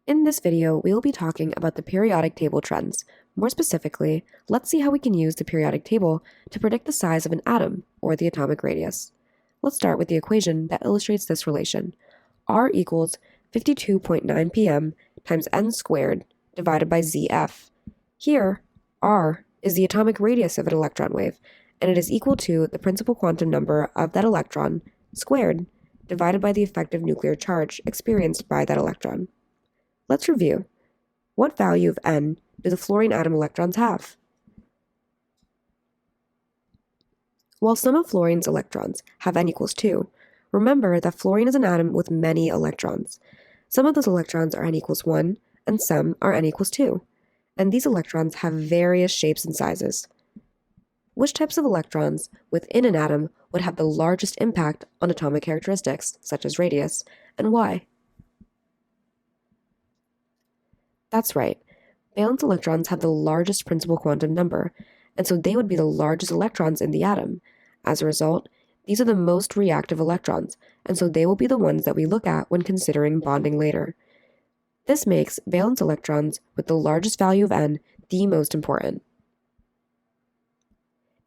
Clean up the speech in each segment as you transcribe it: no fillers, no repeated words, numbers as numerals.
In this video, we will be talking about the periodic table trends. More specifically, let's see how we can use the periodic table to predict the size of an atom, or the atomic radius. Let's start with the equation that illustrates this relation. R equals 52.9 pm times n squared divided by ZF. Here, R is the atomic radius of an electron wave, and it is equal to the principal quantum number of that electron squared divided by the effective nuclear charge experienced by that electron. Let's review. What value of n do the fluorine atom electrons have? While some of fluorine's electrons have n equals 2, remember that fluorine is an atom with many electrons. Some of those electrons are n equals 1, and some are n equals 2. And these electrons have various shapes and sizes. Which types of electrons within an atom would have the largest impact on atomic characteristics, such as radius, and why? That's right. Valence electrons have the largest principal quantum number, and so they would be the largest electrons in the atom. As a result, these are the most reactive electrons, and so they will be the ones that we look at when considering bonding later. This makes valence electrons with the largest value of n the most important.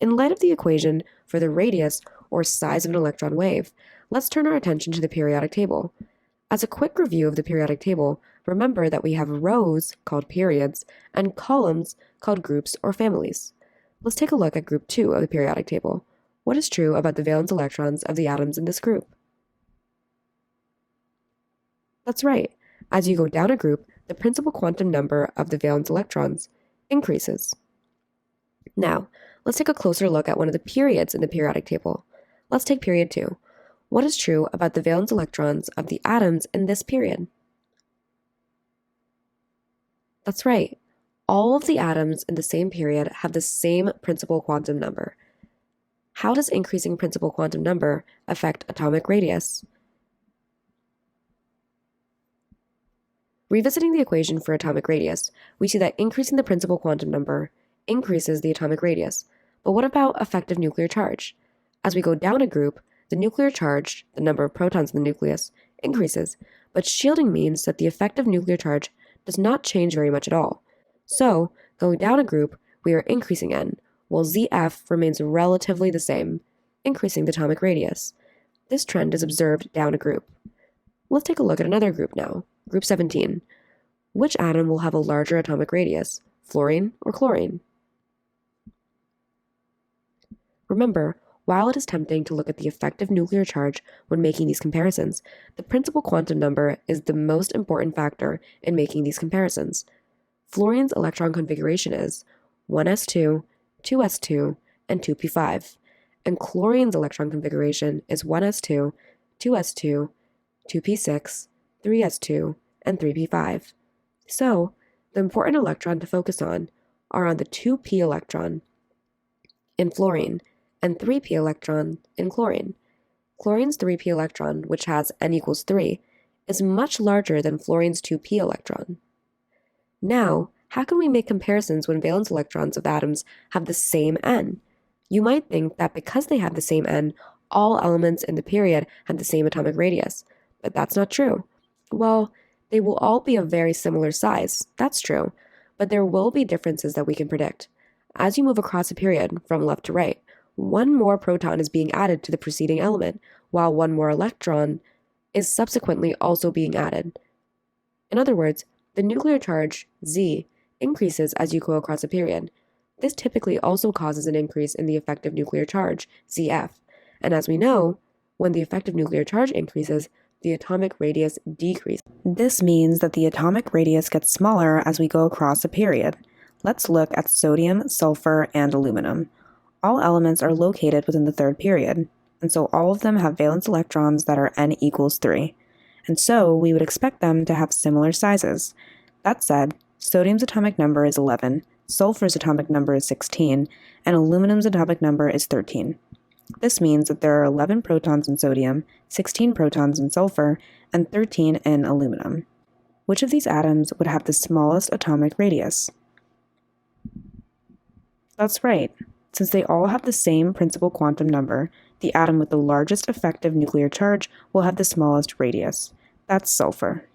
In light of the equation for the radius, or size of an electron wave, let's turn our attention to the periodic table. As a quick review of the periodic table, remember that we have rows, called periods, and columns, called groups or families. Let's take a look at group 2 of the periodic table. What is true about the valence electrons of the atoms in this group? That's right. As you go down a group, the principal quantum number of the valence electrons increases. Now, let's take a closer look at one of the periods in the periodic table. Let's take period 2. What is true about the valence electrons of the atoms in this period? That's right. All of the atoms in the same period have the same principal quantum number. How does increasing principal quantum number affect atomic radius? Revisiting the equation for atomic radius, we see that increasing the principal quantum number increases the atomic radius. But what about effective nuclear charge? As we go down a group, the nuclear charge, the number of protons in the nucleus, increases, but shielding means that the effective nuclear charge does not change very much at all. So, going down a group, we are increasing n, while ZF remains relatively the same, increasing the atomic radius. This trend is observed down a group. Let's take a look at another group now, group 17. Which atom will have a larger atomic radius, fluorine or chlorine? Remember, while it is tempting to look at the effective nuclear charge when making these comparisons, the principal quantum number is the most important factor in making these comparisons. Fluorine's electron configuration is 1s2, 2s2, and 2p5, and chlorine's electron configuration is 1s2, 2s2, 2p6, 3s2, and 3p5. So, the important electron to focus on are on the 2p electron in fluorine and 3p electron in chlorine. Chlorine's 3p electron, which has n equals 3, is much larger than fluorine's 2p electron. Now, how can we make comparisons when valence electrons of atoms have the same n? You might think that because they have the same n, all elements in the period have the same atomic radius, but that's not true. Well, they will all be of very similar size, that's true, but there will be differences that we can predict. As you move across a period from left to right, one more proton is being added to the preceding element, while one more electron is subsequently also being added. In other words, the nuclear charge, Z, increases as you go across a period. This typically also causes an increase in the effective nuclear charge, ZF, and as we know, when the effective nuclear charge increases, the atomic radius decreases. This means that the atomic radius gets smaller as we go across a period. Let's look at sodium, sulfur, and aluminum. All elements are located within the third period, and so all of them have valence electrons that are n equals 3. And so we would expect them to have similar sizes. That said, sodium's atomic number is 11, sulfur's atomic number is 16, and aluminum's atomic number is 13. This means that there are 11 protons in sodium, 16 protons in sulfur, and 13 in aluminum. Which of these atoms would have the smallest atomic radius? That's right. Since they all have the same principal quantum number, the atom with the largest effective nuclear charge will have the smallest radius. That's sulfur.